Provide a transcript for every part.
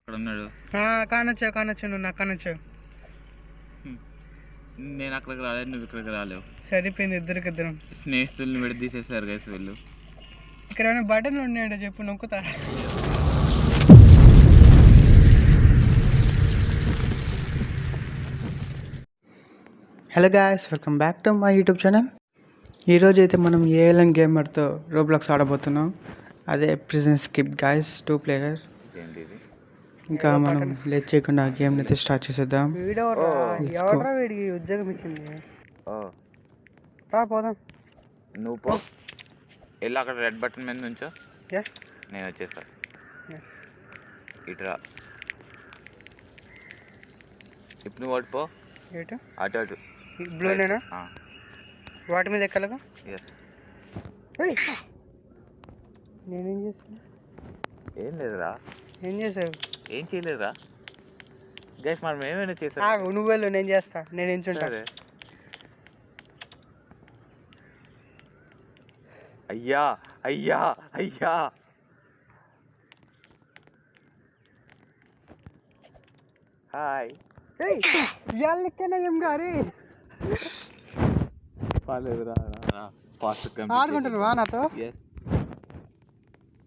అక్కడ ఉన్నాడు. కానొచ్చు నువ్వు నాకు కానొచ్చావు. నేను అక్కడికి రాలేదు, నువ్వు ఇక్కడికి రాలేవు. సరిపోయింది ఇద్దరికిద్దరం. స్నేహితుల్ని విడదీసేసారు గైస్ వీళ్ళు. ఇక్కడ ఏమైనా బటన్లు ఉన్నాయంటే చెప్పు, నొక్కుతా. Hello guys, welcome back to my YouTube channel. ఈరోజు అయితే మనం ఏఎల్ఎన్ గేమర్తో రోబ్లాక్స్ ఆడబోతున్నాం. అదే ప్రిజన్ స్కిప్ గాయ్స్, 2 players. ఇంకా మనం లేట్ చేయకుండా గేమ్ అయితే స్టార్ట్ చేసేద్దాం. ఉద్యోగం ఇచ్చింది, పోదాం. నువ్వు పో, వెళ్ళి అక్కడ రెడ్ బటన్ మీద నుంచో, నేను వచ్చేస్తా. ఇటురా, ఇప్పుడు నువ్వు పో. అటు అటు బ్లూనేనా? వాటి మీద ఎక్కలేదా? నేనేం చేస్తాను? ఏం లేదురా. ఏం చేసావు? ఏం చేయలేదురా గైస్, మనం ఏమైనా చేసా. నువ్వు వెళ్ళు, నేను చేస్తా. నేను ఎంచుంటా. అయ్యా అయ్యా అయ్యా, హాయ్. ఇవాళ ఏం గారి పర్లేదురా, ఫాస్ట్ ఆడుకుంటున్నావా నాతో?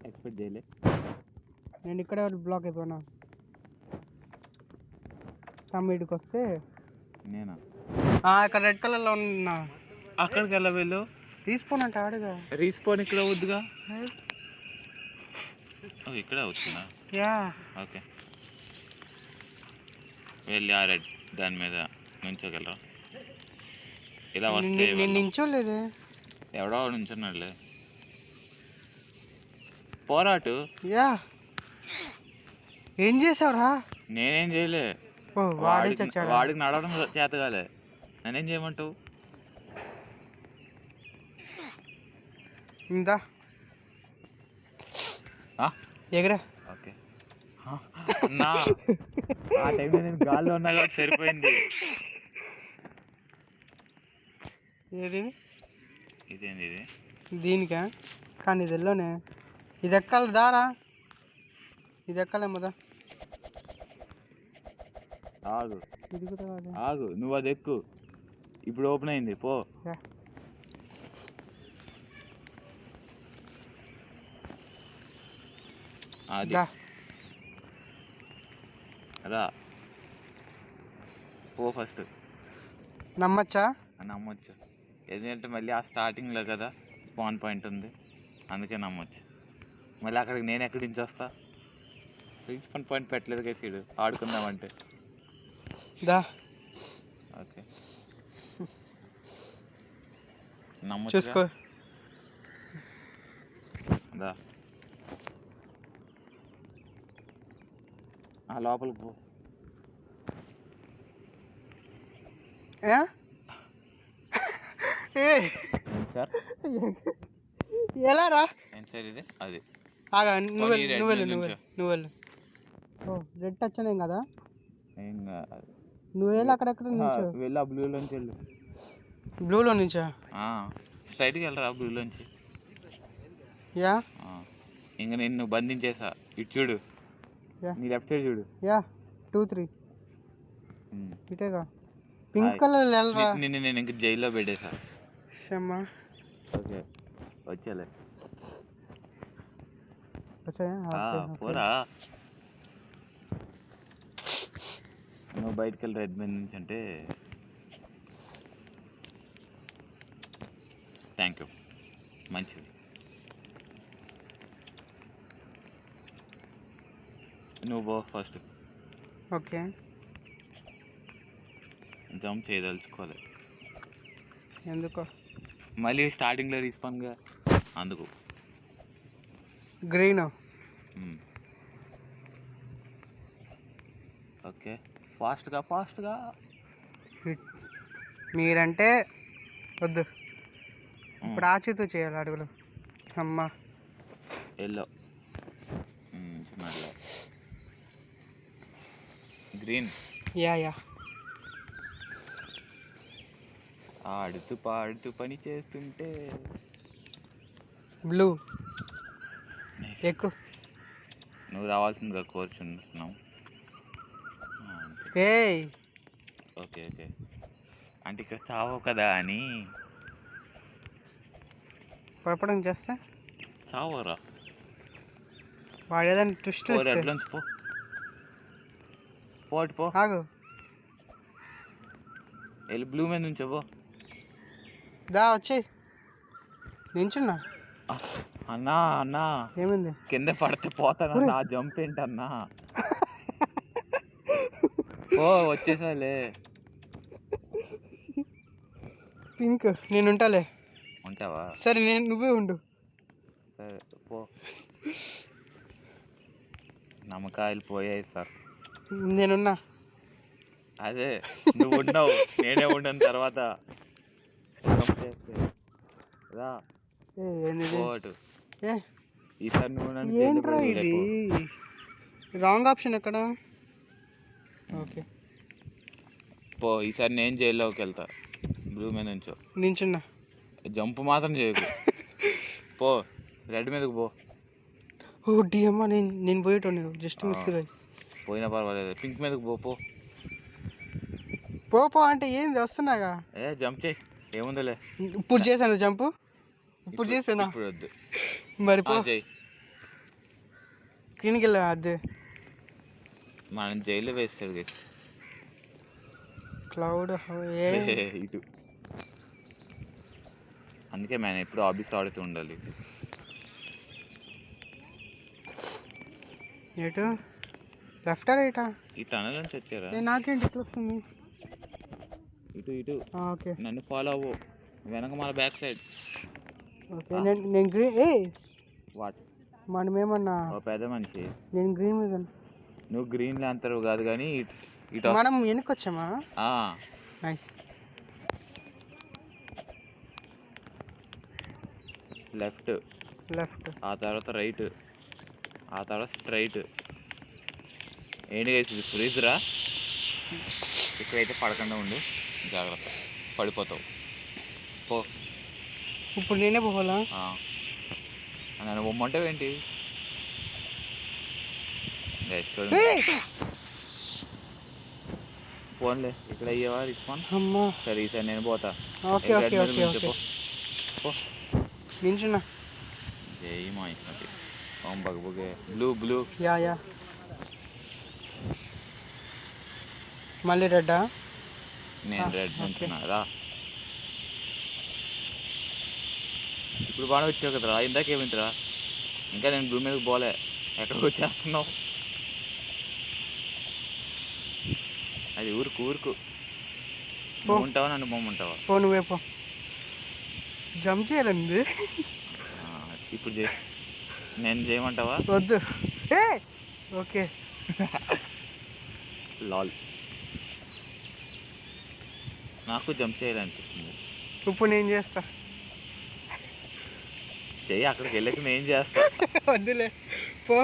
ఎక్స్పెక్ట్ చేయలే. నేను ఇక్కడే బ్లాక్ అయిపోయినా. తమ్మిడికి వస్తే నేనా ఇక్కడ రెడ్ కలర్లో ఉన్నా. అక్కడికి వెళ్ళా. వీళ్ళు తీసుకోనంట అంటే ఆడుగా. రీస్పోన్ ఇక్కడ వద్దుగా, ఇక్కడ అవుతుందా? ఓకే, వెళ్ళి ఆ రెడ్ దాని మీద నుంచోగలరా? ఇలా వస్తే నేను నించోలేదే. ఎవడో నుంచున్నాడులే. పోరాటు. ఏం చేసావురా? నేనేం చేయలే. వాడికి నడవడం చేతగాలే, నేనేం చేయమంటావు? ఇందా ఎగరా. ఓకే, ఆ టైంలో నేను గాల్లో ఉన్నా కాబట్టి సరిపోయింది. ఇదేంది ఇది? దీనికా? కానీ ఇది ఎల్లోనే. ఇది ఎక్కాలి దారా, ఇది ఎక్కాలేమోదా. ఆగు ఆగు, నువ్వు అది ఎక్కు. ఇప్పుడు ఓపెన్ అయింది, పో. అది రా, పో. ఫస్ట్ నమ్మచ్చా? నమ్మొచ్చు, ఎందుకంటే మళ్ళీ ఆ స్టార్టింగ్లో కదా స్పాన్ పాయింట్ ఉంది, అందుకే నమ్మొచ్చు. మళ్ళీ అక్కడికి నేను ఎక్కడి నుంచి వస్తా? స్పాన్ పాయింట్ పెట్టలేదు కదా సీడు, ఆడుకుందామంటే. ఓకే, నమ్మొచ్చు. చూసుకో. దా, లోపలికి పో. సార్ ఎలా రా? ఏం సార్ ఇది? అది నువ్వు రెడ్ టచ్ అనేం కదా. నువ్వు వెళ్ళి అక్కడెక్కడ వెళ్ళి ఆ బ్లూలోంచి వెళ్ళు. బ్లూలో నుంచా? స్ట్రైట్కి వెళ్ళరా బ్లూలోంచి. ఇంకా నేను బంధించేసా. ఇటు చూడు, నీ లెఫ్ట్ సైడ్ చూడు. 2 3 ఇటేగా. పింక్ కలర్ వెళ్ళరా. నేను ఇంక జైల్లో పెట్టేసా. ఓకే, వచ్చేలే. పోరా, నువ్వు బయటకు వెళ్ళి రెడ్ మీద నుంచి అంటే. థ్యాంక్ యూ, మంచిది. నువ్వు పో ఫస్ట్. Okay, jump చేయదలుచుకోలే. ఎందుకో? మళ్ళీ స్టార్టింగ్లో రీస్పాన్గా, అందుకు. గ్రీన్. ఓకే, ఫాస్ట్గా. మీరంటే వద్దు, ఇప్పుడు ఆచితూ చేయాలి అడుగులు. అమ్మా ఎల్లో, గ్రీన్. ఆడుతూ పాడుతూ పని చేస్తుంటే. బ్లూ ఎక్కు. నువ్వు రావాల్సిందిగా కోరుచున్నాం. ఏయ్ ఓకే ఓకే అంటే ఇక్కడ చావవు కదా అని. పొరపడం చేస్తే చావరా వాడు ఏదైనా ట్విస్ట్ పో రెడ్లోంచి పో పోటు పో ఆగు వెళ్ళి బ్లూ మీద నుంచో పో. దా వచ్చి నించున్నా. అన్నా అన్నా ఏమైంది? కింద పడితే పోతాను నా జంప్ ఏంటన్నా. ఓ వచ్చేసాలే పింక్ నేను ఉంటాలే. ఉంటావా? సరే నువ్వే ఉండు. సరే పో. నమ్మకాయలు పోయాయి సార్. నేనున్నా. అదే నువ్వు ఉన్నావు నేనే ఉండను తర్వాత. రా పోటు ఈసారి నువ్వు ఏంట్రా ఇది రాంగ్ ఆప్షన్ ఎక్కడ? ఓకే పో ఈసారి నేను జైల్లోకి వెళ్తా. బ్లూ మీద నుంచో నించున్నా. జంప్ మాత్రం చేయకు. పో రెడ్ మీదకి పో. ఓ డియమ్మా నేను పోయేటోని జస్ట్ మిస్ గైస్. పోయినా పర్వాలేదు పింక్ మీదకి పో. పో అంటే ఏంది వస్తున్నాగా. జంప్ చేయి ఏముందిలే. ఇప్పుడు చేశాను జంప్. ఇప్పుడు చేసానా? ఇప్పుడు వద్దు మరి పో చేయి. క్లినిక్ వెళ్ళా అదే మనం జైల్లో వేస్తాడు గేసి. క్లౌడ్ ఇటు అందుకే మనం ఎప్పుడు ఆఫీస్ ఆడుతూ ఉండాలి. ఎటు లెఫ్టా రైటా? ఈ టనల్ నుంచి వచ్చారా? నాకేంటి ఇట్లా వస్తుంది? ఇటు ఓకే నన్ను ఫాలో అవ్వు. వెనక మన బ్యాక్ సైడ్. ఓకే నేను గ్రీన్. వాట్ మనమేమన్నా పెద్ద మనిషి. నేను గ్రీన్ మీద. నువ్వు గ్రీన్లో అంతరు కాదు కానీ ఇటు మనం వెనక్కి వచ్చామా? నైస్. లెఫ్ట్ ఆ తర్వాత రైట్ ఆ తర్వాత స్ట్రైట్. ఏంటి వేసింది ఫ్రీజరా? ఇక్కడైతే పడకుండా ఉండు జాగ్రత్త పడిపోతావు. పో ఇప్పుడు నేనే పోవాలా? నన్ను బొమ్మంటావు ఏంటి? చూడండి ఫోన్లే ఇక్కడ అయ్యేవా రిస్పాన్స్. సరే ఈసారి నేను పోతా. నించున్నా. జై మహిమతి ఓం బగ్బుగే. బ్లూ యా మళ్ళీ రెడ్డా? నేను రెడ్ నుంచున్నా. రా ఇప్పుడు బాగా వచ్చావు కదరా. ఇందాకేమిందిరా ఇంకా నేను బ్లూ మీదకి పోలే. ఎక్కడికి వచ్చేస్తున్నావు? అది ఊరుకు ఉంటావా నన్ను బొమ్మంటావా? పో నువ్వే పో. జంప్ చేయాలండి ఇప్పుడు నేను చేయమంటావా? వద్దు. ఓకే లాల్ నాకు జంప్ చేయాలనిపిస్తుంది. ఇప్పుడు నేను చేస్తా. చెయ్యి అక్కడికి వెళ్ళక నేను చేస్తా. వద్దులే పో.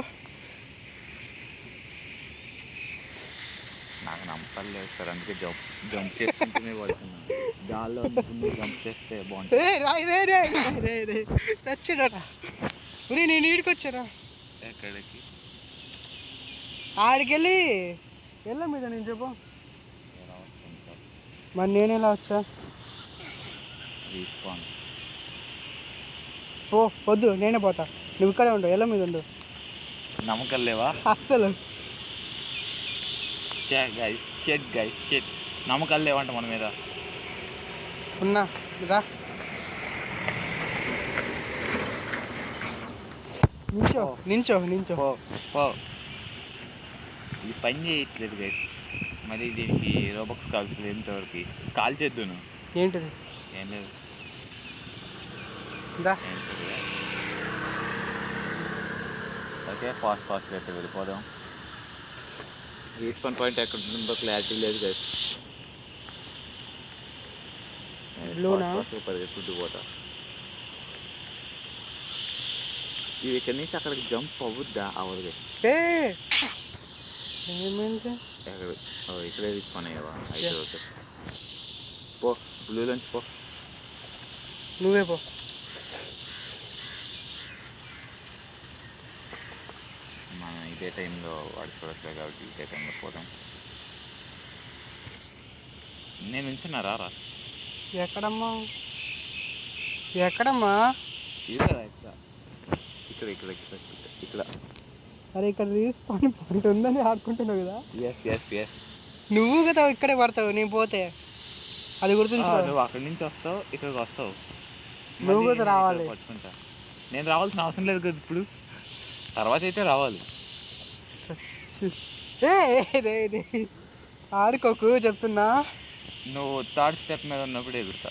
నాకు నమ్మకాలు లేదు సార్ అందుకే జంప్ చేసుకుంటూనే పడుతున్నాను. గాల్లో జంప్ చేస్తే బాగుంటుంది. చచ్చిడరా నేను ఈడికి వచ్చారా? ఎక్కడికి? ఆడికెళ్ళి వెళ్ళ మీద నేను చెప్పు. మరి నేను ఎలా వచ్చా? పో వద్దు నేనే పోతా. నువ్వు ఇక్కడే ఉండు. ఎలా మీద ఉండు. నమ్మకాలు లేవా అస్సలు? నమ్మకాలు లేవంట మన మీద. ఉన్నా రా నించో. పో ఇది పని చేయట్లేదు గైస్. మరి దీనికి రోబక్స్ కాల్చలేదు ఎంతవరకు కాల్ చేద్దును. ఏంటిది? ఏం లేదు. ఓకే ఫాస్ట్ అయితే వెళ్ళిపోదాం. రీస్పాన్ పాయింట్ ఎక్కడ ఉందో క్లారిటీ లేదు గైస్. సూపర్ ఎప్పుడు పోతా. ఇది ఇక్కడి నుంచి అక్కడికి జంప్ అవుద్దా? అవ్వదు. ఇక్కడే రీస్పాన్ అయ్యావా? అయితే ఓకే పో. బ్లూలోంచి పో. నువ్వే పో. మనం ఇదే టైంలో వాడుకోవచ్చు కాబట్టి ఇదే టైంలో పోదాం. నేను ఉంచున్నా రా ఎక్కడమ్మా ఎక్కడమ్మా? ఇక్కడ ఇక్కడ ఇక్కడ ఇక్కడ ఇక్కడ ఇక్కడ. అరే ఇక్కడ రీస్పాన్ పాయింట్ ఉందని ఆడుకుంటున్నావు కదా. Yes yes yes. నువ్వు కదా ఇక్కడే పడతావు నేను పోతే. అది గుర్తుంచుకో. నువ్వు అక్కడి నుంచి వస్తావు ఇక్కడికి వస్తావు. నువ్వు కూడా రావాలి. పట్టుకుంటా. నేను రావాల్సిన అవసరం లేదు కదా ఇప్పుడు. తర్వాత అయితే రావాలి. ఆడుకోకు చెప్తున్నా. నువ్వు థర్డ్ స్టెప్ మీద ఉన్నప్పుడు ఎగురుతా.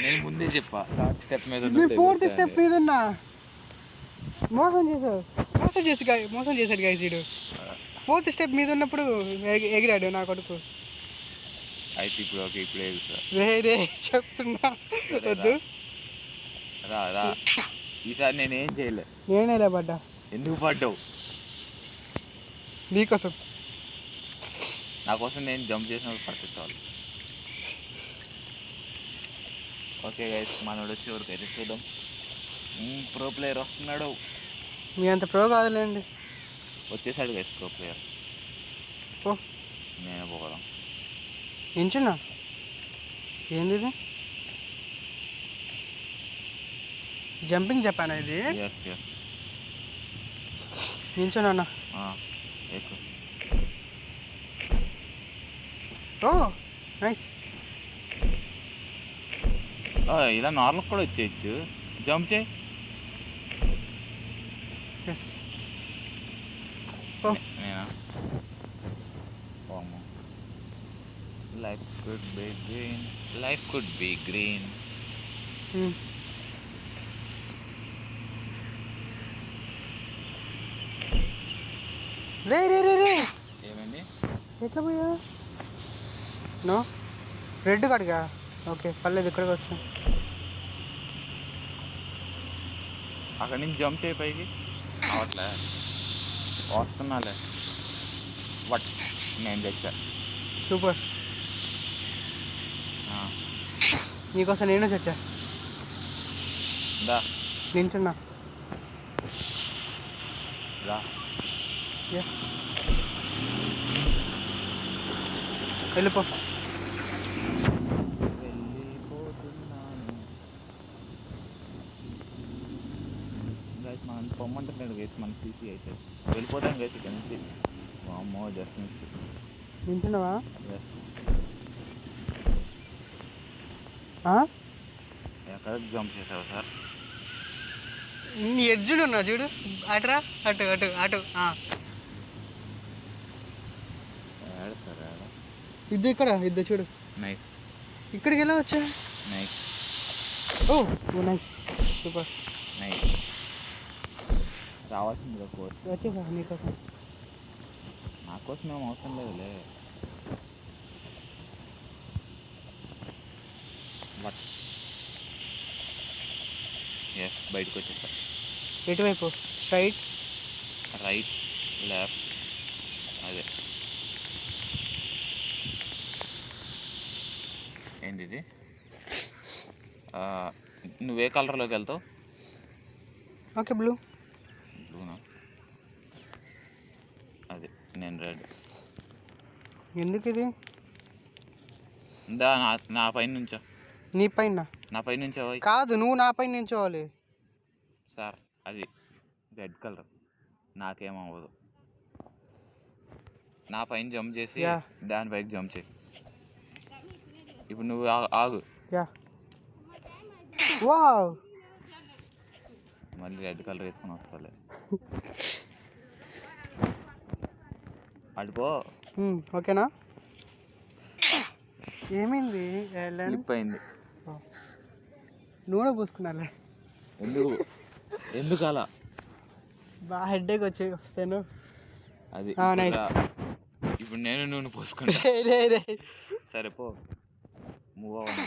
నేను ముందే చెప్పా థర్డ్ స్టెప్ మీద. ఫోర్త్ స్టెప్ మీద ఉన్నా. మోసం చేశాడు గాయస్ వీడు. ఫోర్త్ స్టెప్ మీద ఉన్నప్పుడు ఎగిరాడు నా కొడుకు. అయితే ఇప్పుడు ఓకే ఇప్పుడు ఎగురుతా. రే చెప్తున్నా వద్దు. రా రా ఈసారి నేనేం చేయలే. నేనేలే పడ్డా. ఎందుకు పడ్డావు? నీకోసం. నా కోసం నేను జంప్ చేసినప్పుడు పట్టించాలి. ఓకే గైస్ మనోడు వచ్చి ఎవరికైతే చూద్దాం. ప్రో ప్లేయర్ వస్తున్నాడు. మీ అంత ప్రో కాదులేండి. వచ్చేసాడు గైస్ ప్రో ప్లేయర్. ఓ నేను పోగలం. నించున్నా. ఏంది ఇది? జంపింగ్ చెప్పానా ఇది? Yes yes. నించున్నా. ఎక్కువ. Oh nice. ఇలా నార్మల్ కూడా వచ్చేయచ్చు. జంప్ చేయి. నేనా life could be green. Life could be green. రే రే రే రే ఏమైంది? ఎట్లా పోయా? No red కాడిగా. ఓకే పర్లేదు ఇక్కడికి వచ్చా. అక్కడి నుంచి జంప్ చేయి పైకి. అవట్లే వస్తున్నాలే. బట్ నేను తెచ్చా. సూపర్. నీకోసం నేను చచ్చా. దా నించున్నా. రా వెళ్ళిపో. గైస్ మనం పొమ్మంటున్నాడు గైస్ మన సీసీ అయితే వెళ్ళిపోతాం గైస్ ఇక్కడ నుంచి. అమ్మో జస్ట్ నుంచి నించున్నావా? ఎక్కడ జంప్ చేసావు సార్? నీ ఎడ్జుడు ఉన్నా చూడు. అటురా అటు అటు అటు. ఇద్దు ఇక్కడ ఇద్దు చూడు. నైస్. ఇక్కడికి వెళ్ళవచ్చా? నైస్. ఓ నైస్ సూపర్. నైస్. రావాల్సింది కోర్స్. వచ్చేసా నీకోసం. నా కోసం ఏం అవసరం లేదులే. బట్ ఎస్ బయటకు వచ్చేసా. ఎటువైపు? స్ట్రైట్ రైట్ లెఫ్ట్ అదే. ఏంది ఇది? నువ్వే కలర్లోకి వెళ్తావు? Okay blue. బ్లూనా? అదే నేను రెడ్. ఎందుకు ఇది? నా పైన నుంచో. నీ పైన? నా పైన నుంచో కాదు నువ్వు నా పైన నించోవాలి సార్. అది రెడ్ కలర్ నాకేమవ్వదు. నా పైన జంప్ చేసి దానిపైకి జంప్ చేయి. ఇప్పుడు నువ్వు ఆగు. వావ్ మళ్ళీ రెడ్ కలర్ వేసుకొని వస్తాలే. అడిపో. ఓకేనా? ఏమైంది? స్లిప్ అయింది. నూనె పూసుకున్నాలే. ఎందుకు అలా? బాగా హెడ్ఏక్ వస్తాను. అది ఇప్పుడు నేను నూనె పోసుకుంటా. సరే పో. మూవ్ అవ్వండి.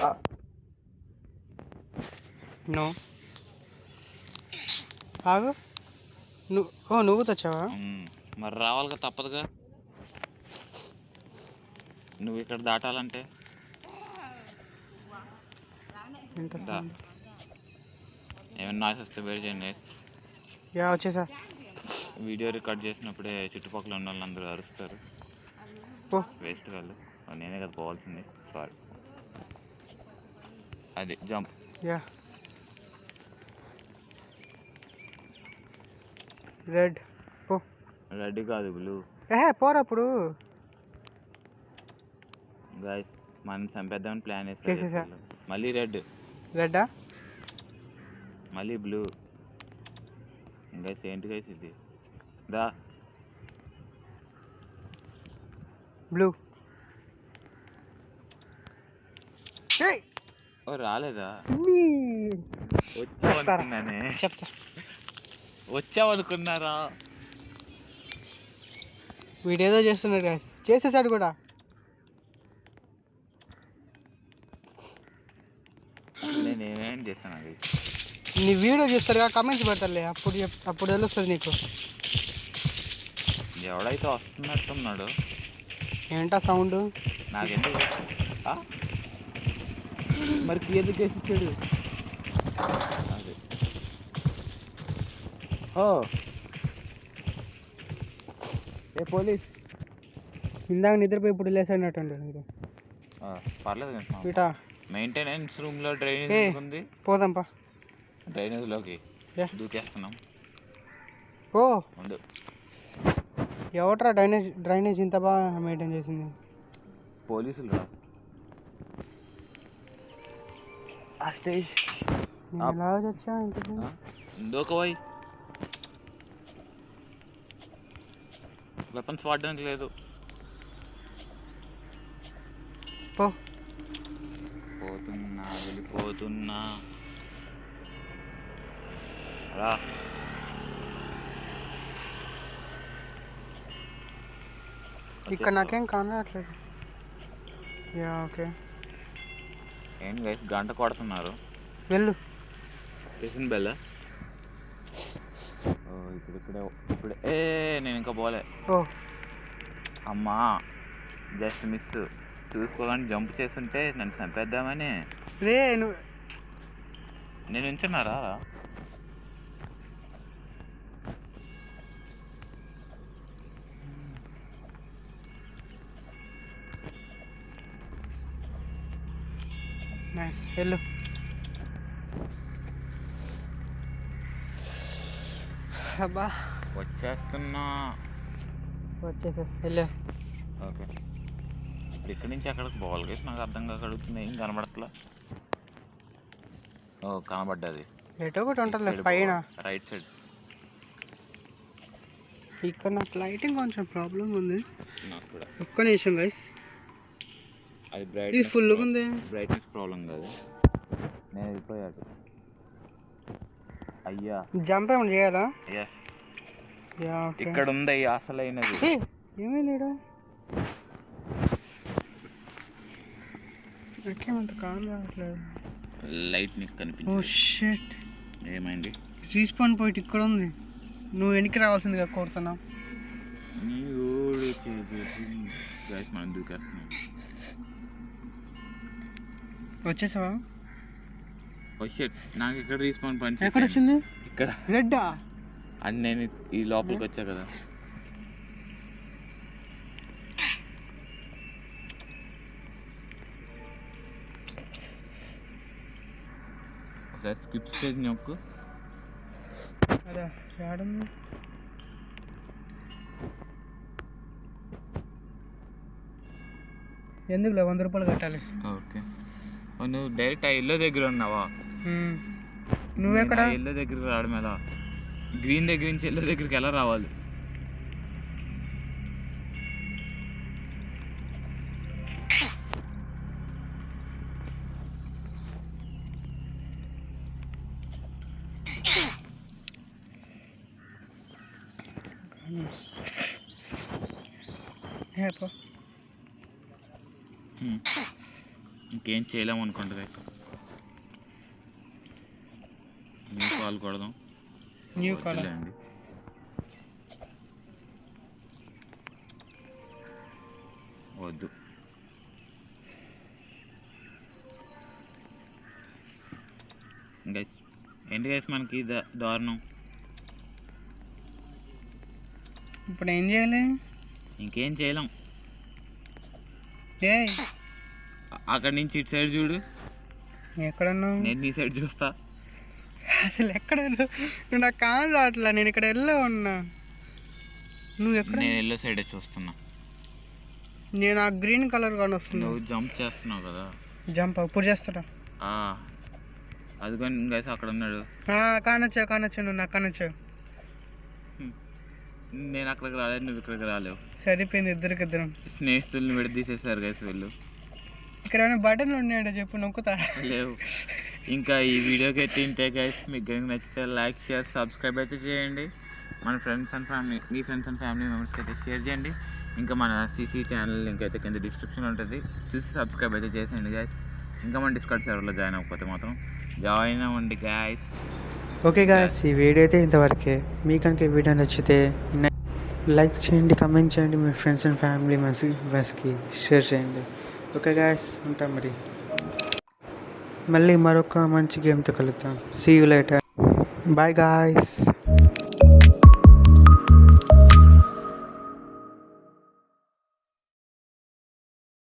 నో ఆగు. నువ్వు తెచ్చావా? మరి రావాలిగా తప్పదుగా. నువ్వు ఇక్కడ దాటాలంటే ఏమైనా నాయిస్ వస్తే వేరు చేయండి. వచ్చేసా. వీడియో రికార్డ్ చేసినప్పుడే చుట్టుపక్కల ఉన్న వాళ్ళందరూ అరుస్తారు. పో. వేస్ట్ వెళ్ళు, నేనే కదా పోవాల్సింది. సారీ, అది జంప్. Yeah red. పో. రెడ్ కాదు, బ్లూ. పోరప్పుడు గైస్ మనం చంపేద్దామని ప్లాన్ చేసేసా. వేస్తారు. మళ్ళీ రెడ్, రెడ్డా? మళ్ళీ బ్లూ. గైస్ ఏంటి గైస్ ఇది? దా బ్లూ. ఓ రాలేదా? చెప్తా. వచ్చావనుకున్నారా? వీడేదో చేస్తున్నాడు guys. చేసేసాడు కూడా. నేనేం చేస్తాను అది? నీ వీడియో చూస్తారుగా, కమెంట్స్ పెడతారులే, అప్పుడు తెలుస్తుంది నీకు. ఎవడైతే వస్తున్నట్టున్నాడు. ఏంటా సౌండ్? నాకెందుకు మరి క్లియర్ చేసి ఇచ్చాడు. అదే ఓ ఏ పోలీస్ ఇందాక నిద్రపోయి ఇప్పుడు లేసాడినట్టు. పర్లేదు ఇటా మెయింటెనెన్స్ రూమ్లో డ్రైనేజ్ ఉంది. పోదాంపా. డ్రైనేజ్లోకి దూకేస్తున్నాం. ఓ ఉండు. ఎవట్రా డ్రైనేజ్ ఇంత బాగా మెయింటైన్ చేసింది? పోలీసులు రా. ఆ స్టేజ్ ఎలా వచ్చా ఇంటికి? దూకబోయ్. వెపన్స్ వాడడానికి లేదు. పో. పోతున్నా, వెళ్ళిపోతున్నా. రా. ఇక్కడ నాకేం కానట్లేదు. Yeah okay. ఏం గైస్ గంట కొడుతున్నారు. వెళ్ళు. Station bell. ఓ ఇప్పుడే నేను ఇంకా పోలే. ఓ అమ్మా జస్ట్ మిస్. చూసుకోగానే జంప్ చేస్తుంటే నన్ను చంపేద్దామని. రే నేను ఉంచున్నారా? నైస్. వెళ్ళు. అబ్బా వచ్చేస్తున్నా. వచ్చేసా. వెళ్ళు. ఓకే ఇప్పుడు ఇక్కడి నుంచి ఎక్కడికి పోవాలి గైస్? నాకు అర్థం కాక అడుగుతుంది. ఏం కనబడట్లా. ఓ కనబడ్డది. ఎటో ఒకటి ఉంటుంది పైన రైట్ సైడ్. ఇక్కడ నాకు లైటింగ్ కొంచెం ప్రాబ్లం ఉంది. నాకు కూడా. ఒక్క నిమిషం గైస్. అది ఇది ఫుల్గా ఉంది. బ్రైట్నెస్ ప్రాబ్లం కాదు. నేను వెళ్ళిపోయాడు. అయ్యా జంప్ ఏమైనా చేయాలా? ఎస్ ఇక్కడ ఉంది అసలైనది. ఏమైంది ఇక్కడ? నాకేమంత కాల్ రావట్లేదు. లైట్ నీకు ఓ కనిపించింది. షిట్. ఏమైంది? రీస్పాన్ పాయింట్ ఇక్కడ ఉంది. నువ్వు వెనక్కి రావాల్సిందిగా కోరుతున్నా. నీ ఊడు చేసి గైస్ మనం దూకేస్తున్నాం. వచ్చేసావా? ఓ షిట్, నాకు ఇక్కడ రీస్పాన్ పాయింట్ ఎక్కడ వచ్చింది? ఇక్కడ. రెడ్డా? అండ్ నేను ఈ లోపలికి వచ్చా కదా. ఒకసారి స్కిప్ స్టేజ్ నొక్కు. అదే ఏడుంది? ఎందుకులే 100 రూపాయలు కట్టాలి. ఓకే. నువ్వు డైరెక్ట్ ఆ ఇల్లు దగ్గర ఉన్నావా? నువ్వెక్కడ? ఇల్లు దగ్గరికి రావడం ఎలా? గ్రీన్ దగ్గర నుంచి ఇల్లు దగ్గరికి ఎలా రావాలి? ఇంకేం చేయలేము అనుకుంటుంది. న్యూ కాల్ కొడదాం. న్యూ కాల్ అండి. వద్దు. గైస్ ఏంటి గైస్ మనకి దారుణం. ఇప్పుడు ఏం చేయాలి? ఇంకేం చేయలేం. ఏ అక్కడి నుంచి ఇటు సైడ్ చూడు, ఎక్కడున్నావు? నేను నీ సైడ్ చూస్తా. అసలు ఎక్కడ నువ్వు నాకు కాదు అట్లా, నేను ఇక్కడ ఎల్లో ఉన్నా. నువ్వు ఎక్కడ? నేను ఎల్లో సైడే చూస్తున్నా. నేను ఆ గ్రీన్ కలర్ కానీ వస్తుంది. నువ్వు జంప్ చేస్తున్నావు కదా. జంప్ ఇప్పుడు చేస్తాడా? అదిగోని గైస్ అక్కడ ఉన్నాడు. కానొచ్చావు నువ్వు నాకు కానొచ్చావు. నేను అక్కడికి రాలేదు, నువ్వు ఇక్కడికి రాలేవు. సరిపోయింది ఇద్దరికిద్దరం. స్నేహితుల్ని విడదీసేసారు గైస్ వీళ్ళు. ఇక్కడ ఏమైనా బటన్లు ఉన్నాయో చెప్పు, నొక్కుతా. లేవు. ఇంకా ఈ వీడియోకి అయితే ఇంతే గైస్. మీకు కనుక నచ్చితే లైక్, షేర్, సబ్స్క్రైబ్ అయితే చేయండి. మన friends and family, me friends and family మెంబర్స్కి అయితే షేర్ చేయండి. ఇంకా మన సిసి ఛానల్ లింక్ అయితే కింద డిస్క్రిప్షన్లో ఉంటుంది, చూసి సబ్స్క్రైబ్ అయితే చేసేయండి గైస్. ఇంకా మన డిస్కౌంట్ సర్వర్లో జాయిన్ అవ్వకపోతే మాత్రం జాయిన్ అవ్వండి గైస్. ఓకే గాయస్, ఈ వీడియో అయితే ఇంతవరకే. మీకు కనుక ఈ వీడియో నచ్చితే లైక్ చేయండి, కమెంట్ చేయండి, మీ ఫ్రెండ్స్ అండ్ ఫ్యామిలీ మెంబర్స్కి షేర్ చేయండి. ఓకే గాయస్, ఉంటాం మరి. మళ్ళీ మరొక మంచి గేమ్తో కలుద్దాం. See you later. Bye guys.